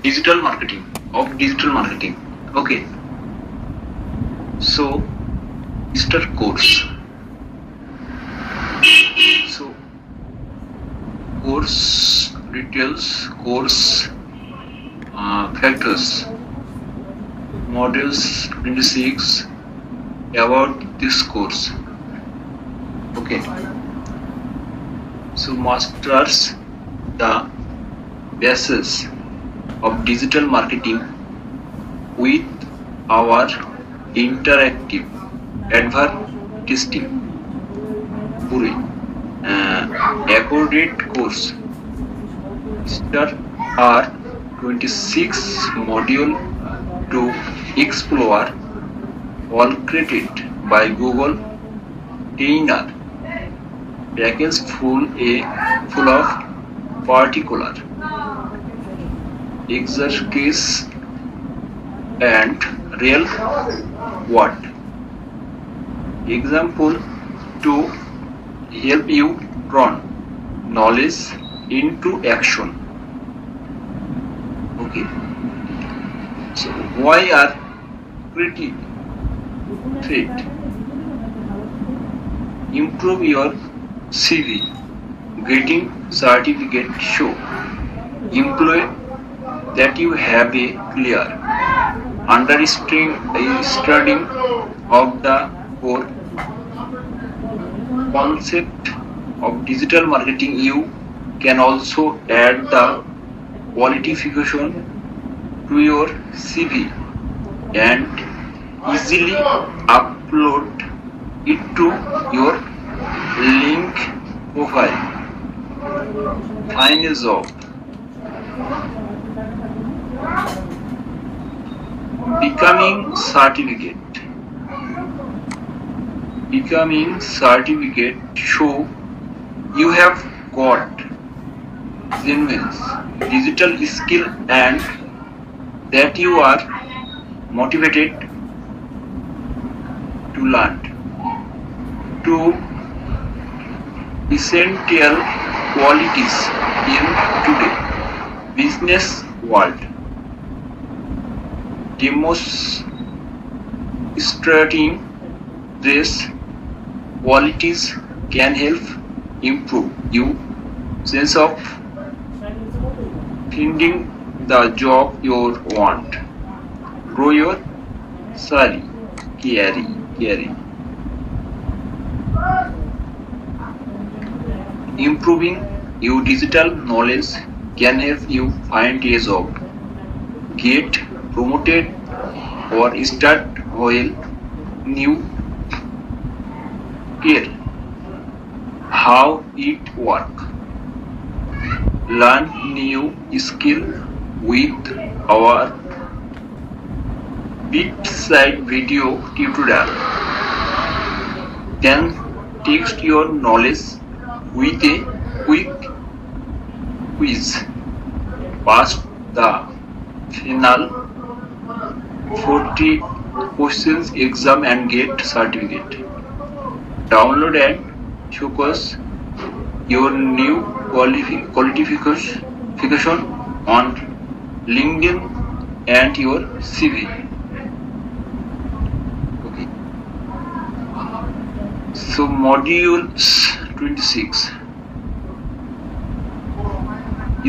digital marketing Okay, so start course. So course details, course factors, modules 26 about this course. Okay, so masters the basis of digital marketing with our interactive advertising पूरे accurate course. There are 26 module to explore, all created by Google trainer package full of particular exercise and real world example to help you turn knowledge into action. Okay, so why are creative threat? Improve your CV, getting certificate show employee that you have a clear understanding of the core concept of digital marketing. You can also add the qualification to your CV and easily upload it to your link profile. Find a job. Becoming certificate show you have got genuine digital skill and that you are motivated to learn. Two essential qualities in today business world. Demonstrating these qualities can help improve your sense of finding the job you want, grow your salary, carry. Improving your digital knowledge can help you find a job, get promoted, or start well new career. How it works? Learn new skill with our beachside video tutorial. Then test your knowledge with a quick quiz. Pass the final 40 questions exam and get certificate. Download and focus your new qualification on LinkedIn and your CV. Okay. So modules 26.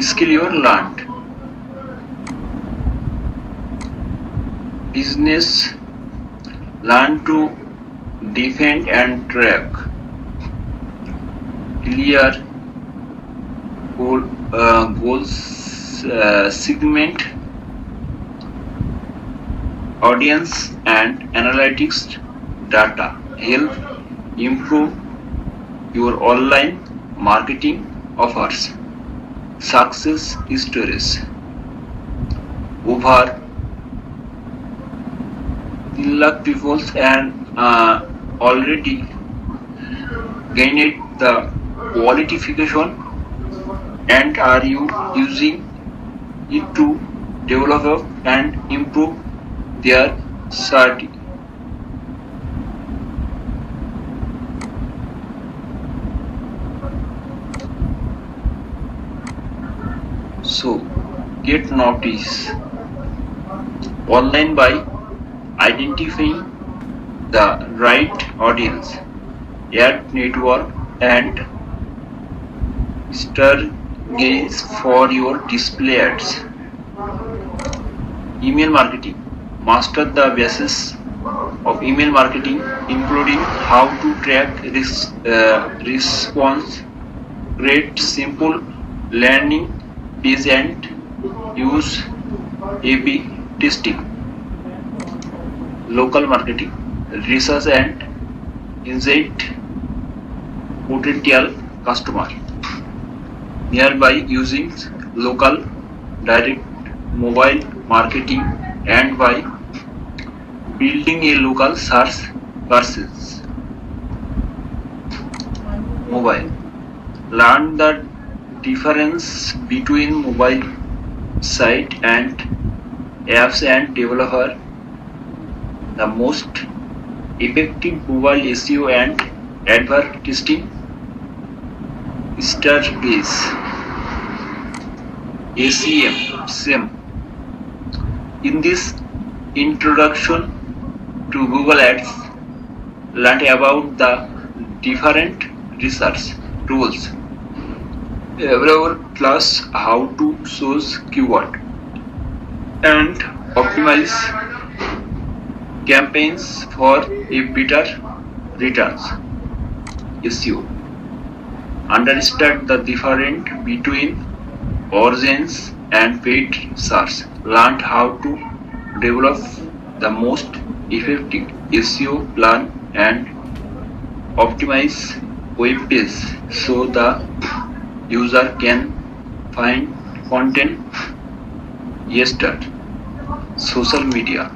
Skill you learned. Business, learn to defend and track. Clear goals, segment, audience and analytics data help improve your online marketing offers. Success stories. Over 3 lakh people and already gained the qualification and are you using it to develop and improve their certificate. So get notice online by identifying the right audience, ad network, and strategies for your display ads. Email marketing. Master the basics of email marketing, including how to track response, create simple landing page, and use A/B testing. Local marketing. Research and insight potential customer nearby using local direct mobile marketing and by building a local search versus mobile. Learn the difference between mobile site and apps and developer the most effective mobile SEO and advertising strategies. SEM. In this introduction to Google Ads, learn about the different research tools available plus how to source keyword and optimize campaigns for a better returns. SEO. Understand the difference between origins and paid search. Learn how to develop the most effective SEO plan and optimize web page so the user can find content. Yesterday. Social media.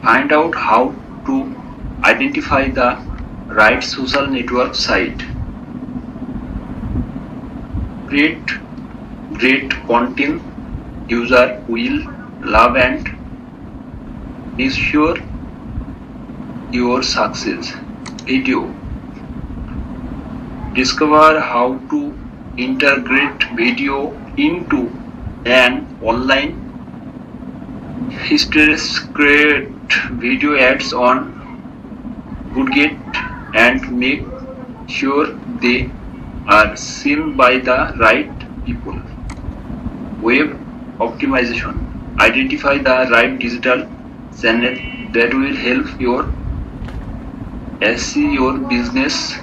Find out how to identify the right social network site. Create great content user will love and ensure your success. Video. Discover how to integrate video into an online histories, create video ads on Good and make sure they are seen by the right people. Web optimization. Identify the right digital channel that will help your SEO your business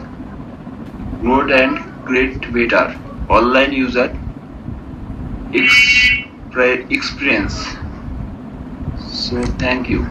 grow and create better online user experience. So thank you.